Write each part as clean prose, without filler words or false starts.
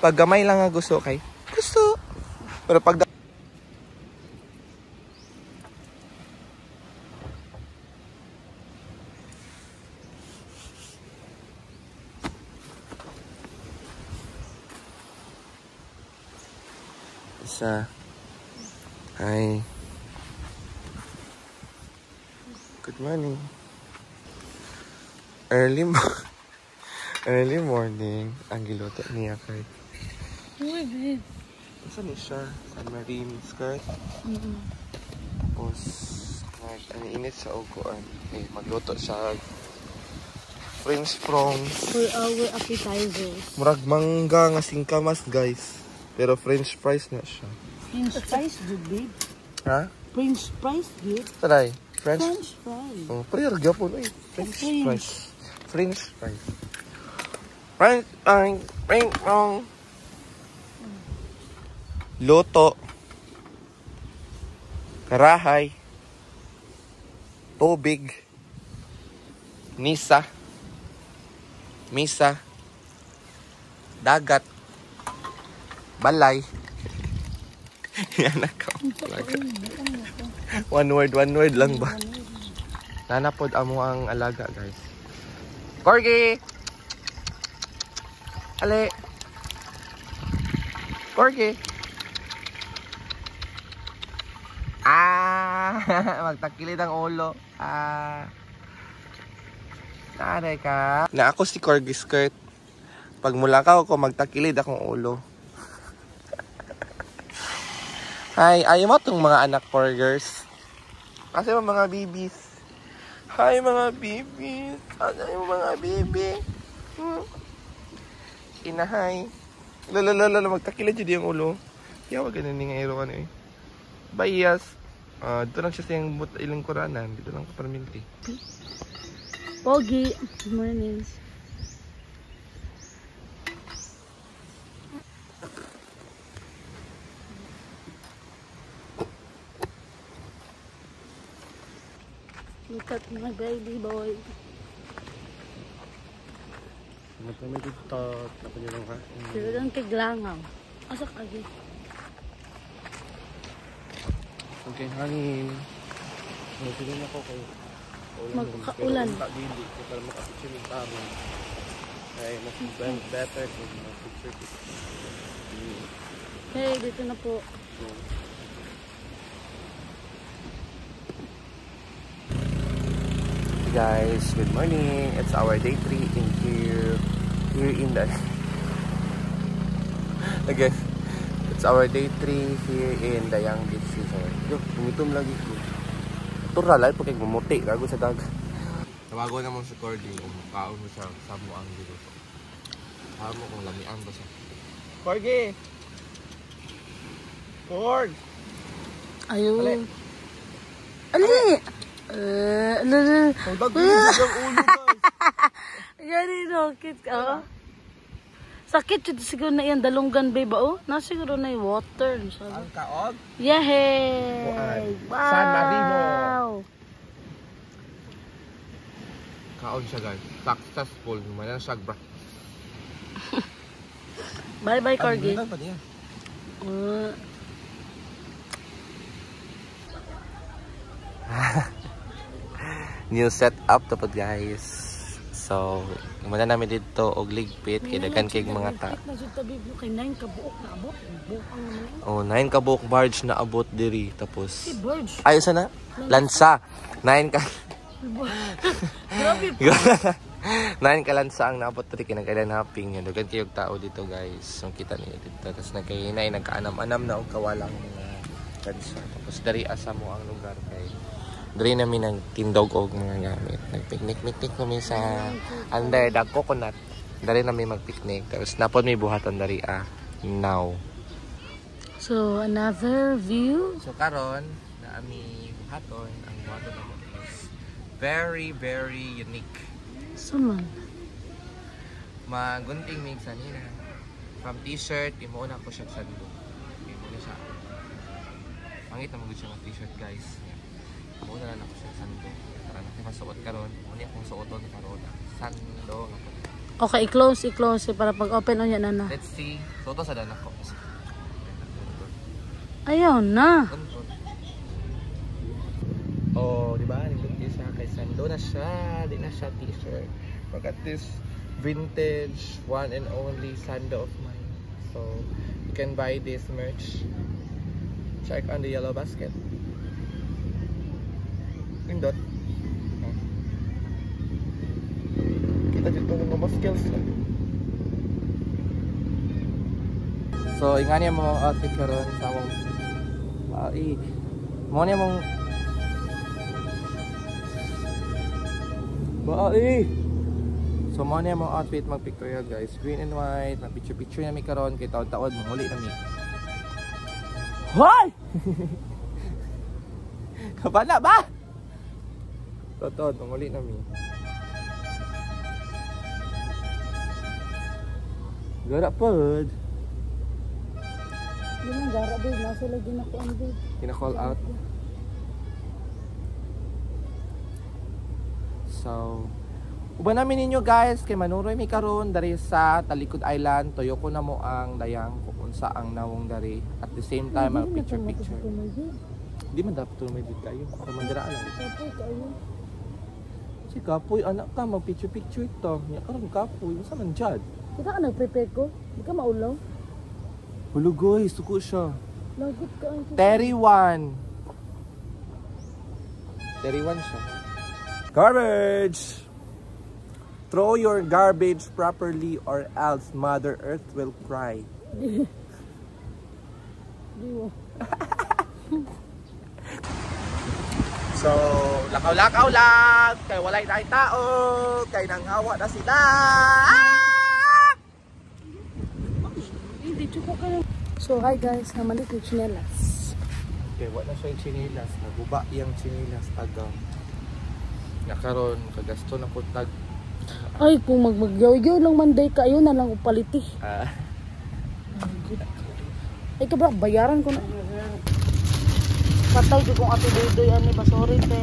Pag gamay lang nga gusto kay gusto. Pero pag isa. Hi. Good morning. Early morning. Ang giluto niya kay. Uy, babe. Saan ni siya? San Marine skirt. Tapos, init sa uguan. Eh, magluto siya. French fries. For our appetizers. Murag mangga nga singkamas, guys. Pero French fries na siya. French fries, good, babe. Ha? French fries, good. Taray. French fries. Oh, prayer gyapon eh. French French. fries. French fries. French fries. Luto. Karahay. Tubig. Misa. Dagat. Balay. Yan ako. One word lang ba? Nanapod amo ang alaga, guys. Corgi! Ale! Corgi! Magtakilid ang ulo. Naray ka. Na ako si Corgi skirt. Pag mulakaw ako, magtakilid akong ulo. Hi, ayaw mo itong mga anak Corgers. Kasi mga babies. Hi mga babies. Ano yung mga baby? Inahay. Lala, magtakilid yun yung ulo. Kaya wag ganun nga iro ka na eh. Bayas. Dito lang siya sa ilang kuranan. Dito lang kaparminti. Pogi. Good morning. Look at my baby boy. Kami dito. Tapos nyo lang ka. Sila lang kiglangaw. Asak lagi. Okay, hangin. Magpilin ako kayo. Magkaulan. Para makapicture yung tamo. Ay, mas better kung makapicture. Hey, dito na po. Guys, good morning. It's our day 3 in here in the okay. It's our day 3 here in the Young Beach Resort. Yo, gumitom lagi ko. Turalay pag gumuti gago sa dag. Tawago na mo si Cordy kung kaon mo siya sa mo ang dito. Amo kung lamian ba siya. Cordy. Cord. Ayun. Ali. Ali. Ang dagdag yung ulo, guys. Yan yung kit ka. Sakit yun siguro na yan. Dalunggan, babe. Oh, na siguro na yung water. Ang kaog? Yay! Wow! San Marino. Kaon siya, guys. Successful. Manan siya, bro. Bye-bye, Corgi. Ano pa niya? New setup to po, guys. So, muna namin dito og ligpit kay daghan kay mga ta. Kay 9 ka buok na abot. Oh, 9 ka buok barge na abot diri tapos. Si barge. Ay sana? Lansa. 9 ka. Grabe. 9 ka lansa ang naabot diri kay nagkailan hopping. Daghan kayog tao dito, guys. So kita niyo dito. Tapos nagkahinay nagkaanam-anam na og kawalang mga lansa. Tapos dari asa mo ang lugar kay dari namin nagtindog og mga gamit. Nagpiknik-miknik kami sa under the coconut. Dari namin magpiknik. Tapos napod may buhaton dari now. So, another view. So karon na ami buhaton. Ang buhaton naman is very, very unique. Suman. Magunting mig sa nila. From t-shirt, imo na ko siya sa dulo. Imo na siya. Pangit na magud siya ng t-shirt, guys. Muna na ako siya sando. Para na masuot karon. Muna akong suoton karon. Sando. Okay, i-close para pag open on yan na. Let's see. So, ito sa danak ko. Ayaw na. Oh, di ba? Nindot din siya kay Sando na siya. Di na siya t-shirt. Look at this vintage one and only Sando of mine. So, you can buy this merch. Check on the yellow basket. Nindot. Kita dito ng mga skills na. So, ingani mo outfit karon sa mong mo niya mong so mo niya mong outfit magpictorial guys, green and white, magpicture na mi karon kay taon-taon manguli na mi. Hoy! Kabana ba? Taon manguli na mi. Gara pod. Yun ang gara, babe. Nasa lagi na ko ang babe. Kina-call out. So, uban namin ninyo guys, kay manuroy mi karon dari sa Talikod Island, tuyo ko na mo ang dayang kung unsa ang nawong dari. At the same time, mag picture. Di man dapat may bid kayo. Para mandira lang. Kapoy kayo. Si Kapoy, anak ka, mag picture ito. Nya karon Kapoy, unsa man jud? Kita ka nag-prepare ko? Di ka maulaw? Hulugoy, suko siya. Lagot ka ang 31 siya. Garbage! Throw your garbage properly or else Mother Earth will cry. Diwa. So, lakaw-lakaw lang! Kay walay na tao! Kay nanghawa na sila! Hindi, chuko ka lang. So, hi guys. Namalit yung chinelas. Okay, wala siya yung chinilas. Naguba yung chinilas. Agaw. Nakaroon, kagasto na ko tag. Ay, kung magyaw-yaw lang manday ka, ayun na lang upaliti. Ay, kabra, bayaran ko na. Patay ko kung ati doy-doy, ani ba? Sorry, te.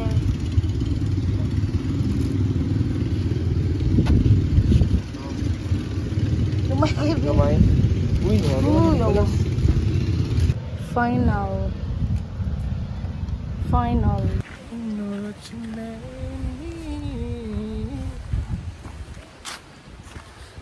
Lumay, baby. Gamay? Uy, ano? Final.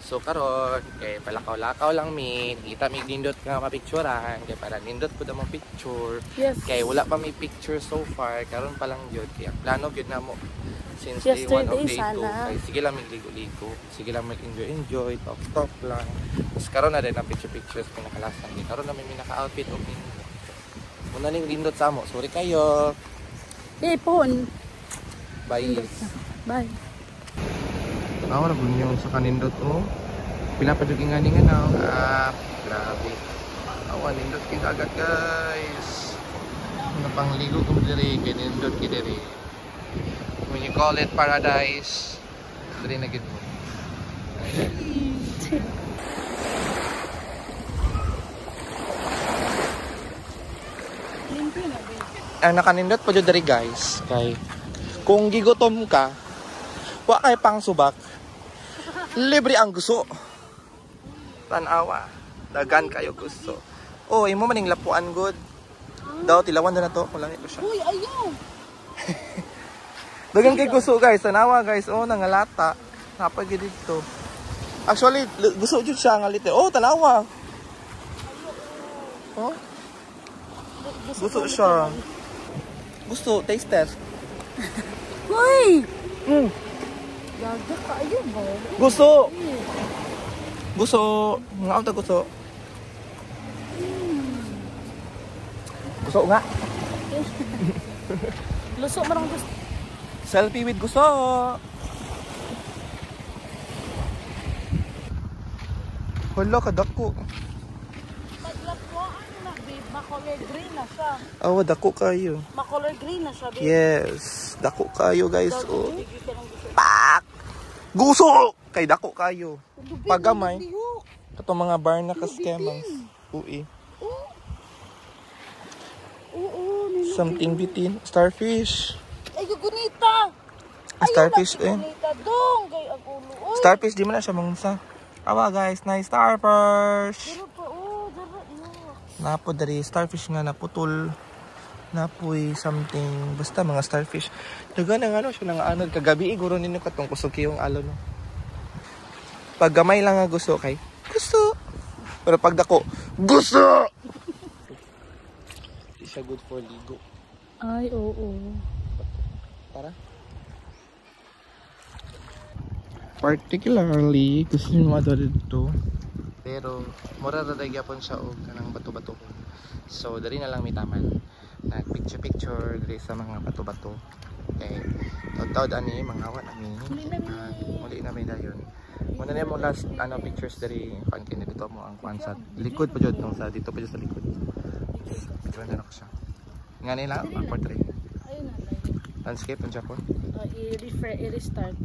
So karon kay palakaw-lakaw lang mi, kita mi nindot nga mapicturean kay para nindot pud mo picture. Yes. Kay wala pa mi picture so far, karon pa lang gyud kay ang plano gyud namo since day 1 of day 2 kay sige lang migligo-ligo, sige lang mag-enjoy, talk lang. Tapos karon na din ang pictures pinakalasan. Kay karon na may naka-outfit og nindot. Muna ning nindot sa mo. Sorry kayo. Pon. Bye. Bye. Tanaw na bunyo sa kanindot mo. Pila pa jud nga ningan now. Grabe. Awan nindot kita agad guys. Ano pang ligo ko diri kay nindot ki diri. When you call it paradise, diri na gid mo. Ang nakanindot pa jud diri guys kay kung gigutom ka wa kay pang subak libre ang gusto tanawa dagan kayo gusto imo maning lapuan good daw tilawan na to kung lang ito siya Uy, ayaw. dagan kay gusto guys tanawa guys nangalata napag dito actually gusto jud siya ngalite tanawa gusto siya gusto taste test Uy! Gaga ka, ayun ba? Gusto. Nga ang gusto. Gusto nga. Luso marang gusto. Selfie with gusto. Hala, kadako. Paglapuan na, babe. Macolor green na siya. Dako kayo. Macolor green na siya, babe. Yes. Dako kayo, guys. Pak! Gusto! Kay dako kayo. Pagamay. Ito mga bar na ka-scammers. Ui. Something bitin. Starfish. Ay, gugunita! Starfish eh. Gugunita dong. Gay ang ulo. Starfish, di man na siya mangunsa. Awa guys, nice starfish. Pero pa, dara. Napo dari starfish nga naputol. Napoy something. Basta mga starfish. Daga na nga siya nga anod. Kagabi iguro ninyo katong kusog yung alo no. Pag gamay lang nga gusto kay gusto. Pero pag dako, gusto! Hindi siya good for ligo. Ay, oo. Para? Particularly, gusto nyo mga dito. Pero, mura na nagyapon siya o kanang bato-bato. So, dari na lang may taman. Nag-picture-picture dari sa mga bato-bato. Okay. Taod-taod ani, mga awan ani. Muli na may dayon. Muna niya mo last pictures dari pankin dito mo ang kwan sa likod pa jud nung sa dito pa jud sa likod. Picture na ako siya. Nga nila ang portrait. Ayun na. Landscape ng Japan. I-restart.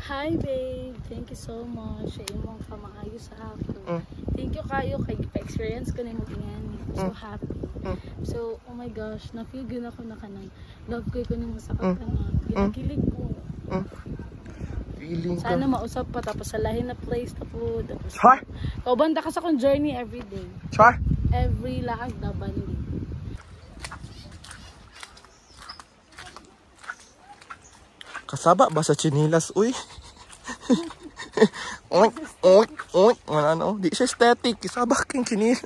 Hi babe, thank you so much sa imong kamaayo sa ako. Thank you kayo kay pa-experience ko na mo ingan. So happy. So oh my gosh, na-feel good ako na kanang love ko nimo sa kakana. Kilig ko. Feeling ko. Sana mausap pa tapos sa lahin na place ta po. Tapos Char! kaubanda ka sa kong journey every day. Char! Every laag na bandi. Kasaba ba sa chinilas, uy? Oink, oink, oink. Ano, di siya static. Kasaba king chinilas.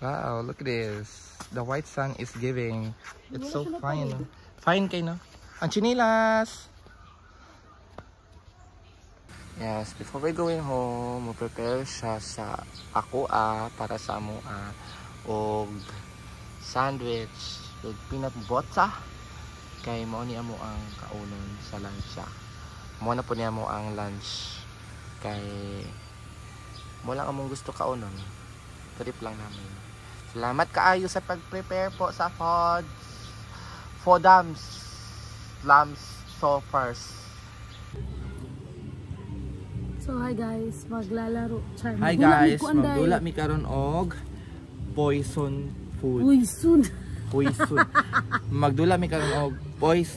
Wow, look at this. The white sun is giving. It's so fine. Fine kayo, no? Ang chinilas! Yes, before we going home, prepare siya sa ako para sa amo og sandwich with peanut butter kay mo ni amo ang kaunon sa lunch siya. Mo na po niya mo ang lunch kay mo lang among gusto kaunon. Trip lang namin. Salamat kaayo sa pag-prepare po sa Fodams Lambs Sofers. So hi guys, maglalaro. Hi guys, magdula mi karon og poison food. Poison. Poison. Magdula mi karon og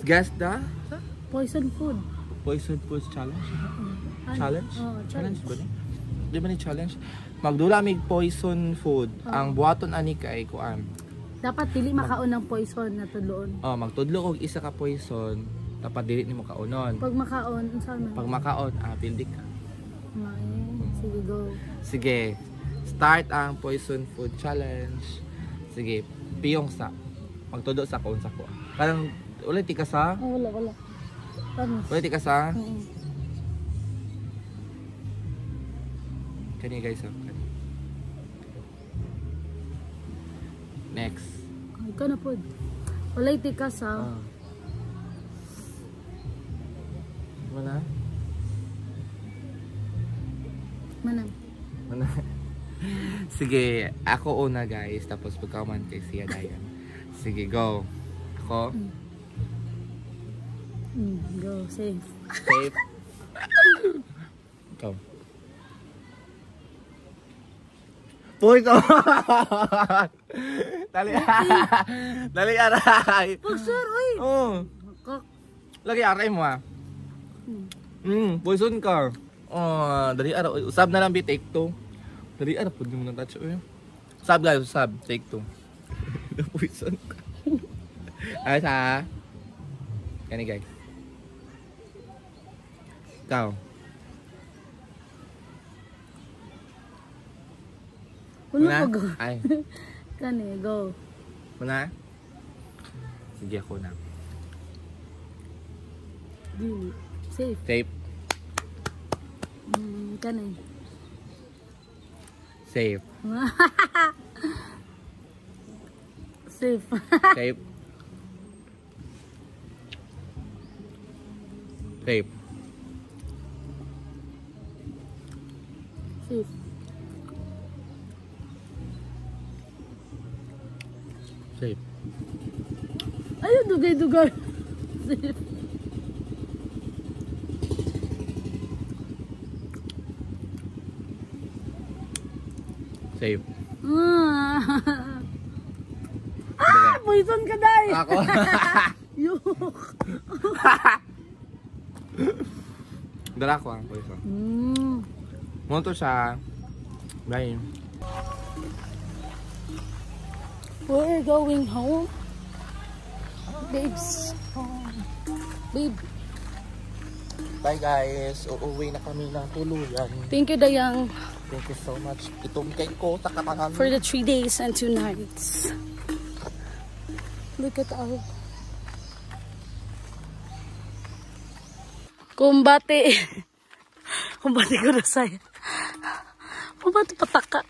guess the Poison food. Poison food challenge. Challenge? Challenge. Ba ni? Di ba ni challenge? Magdula mi poison food. Ang buhaton ani kay kuan. Dapat dili makaon ng poison na tudloon. Magtudlo og isa ka poison, dapat dili nimo kaunon. Pag makaon, unsa man? Pag makaon, pildik ka. Sige, go. Sige. Start ang poison food challenge. Sige, piyong sa. Magtudo sa kaon sa ko. Parang ulit ka sa? Wala. Promise. Ulit ka sa? Kani guys, next. Ikaw na po. Wala ka sa. Mana? Sige, ako una guys, tapos pagkaman kay siya Dayan. Sige, go. Ako? Go, safe. Safe. Go. Poison! Dali aray! Pag-sir, uy! Lagi aray mo poison ka. Dali aray. Usab na lang bi, take 2. Dali aray, pwede mo na touch. Usab guys, usab. Take 2. Poison ka. Ayos Kani guys. Ikaw. Wala go. Ay. Kani, go. Muna? Sige, ako na. Dili. Safe. Safe. Kani. Safe. Safe. Safe. Safe. Safe. Safe. Ayun, dugay-dugay. Safe. Safe. Poison ka, day. Ako. Yuck. Dala ko ang pwesto. Mo to sa... Bye. We're going home. Babes. Babe. Bye guys. Uuwi na kami ng tuluyan. Thank you, Dayang. Thank you so much. Itong cake ko, takatahan. For the 3 days and 2 nights. Look at our... Kumbate. Kumbate ko na sa'yo. Kumbate pataka.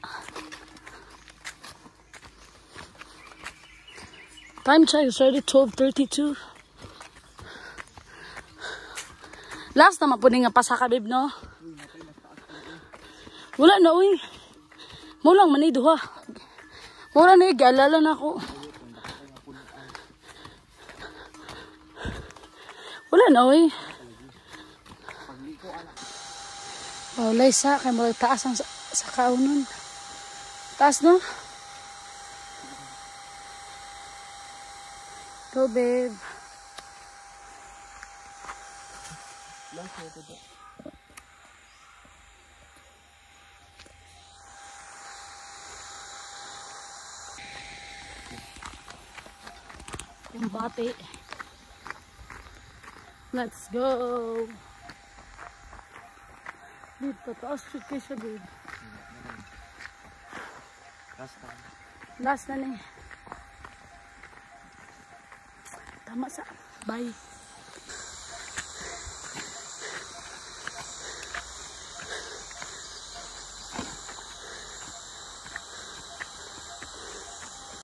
Time check is already 12:32. Last naman po nga pasaka, babe, no? Wala na, uy. Mulang man duha. Mura na, galala na ako. Wala na, uy. Oh, laysa, kay mo taas ang sa kaunon. Taas, no? Go, babe. Kumbate. Let's go. Dito, taas trip kayo siya, babe. Last na ni. Tama sa. Bye.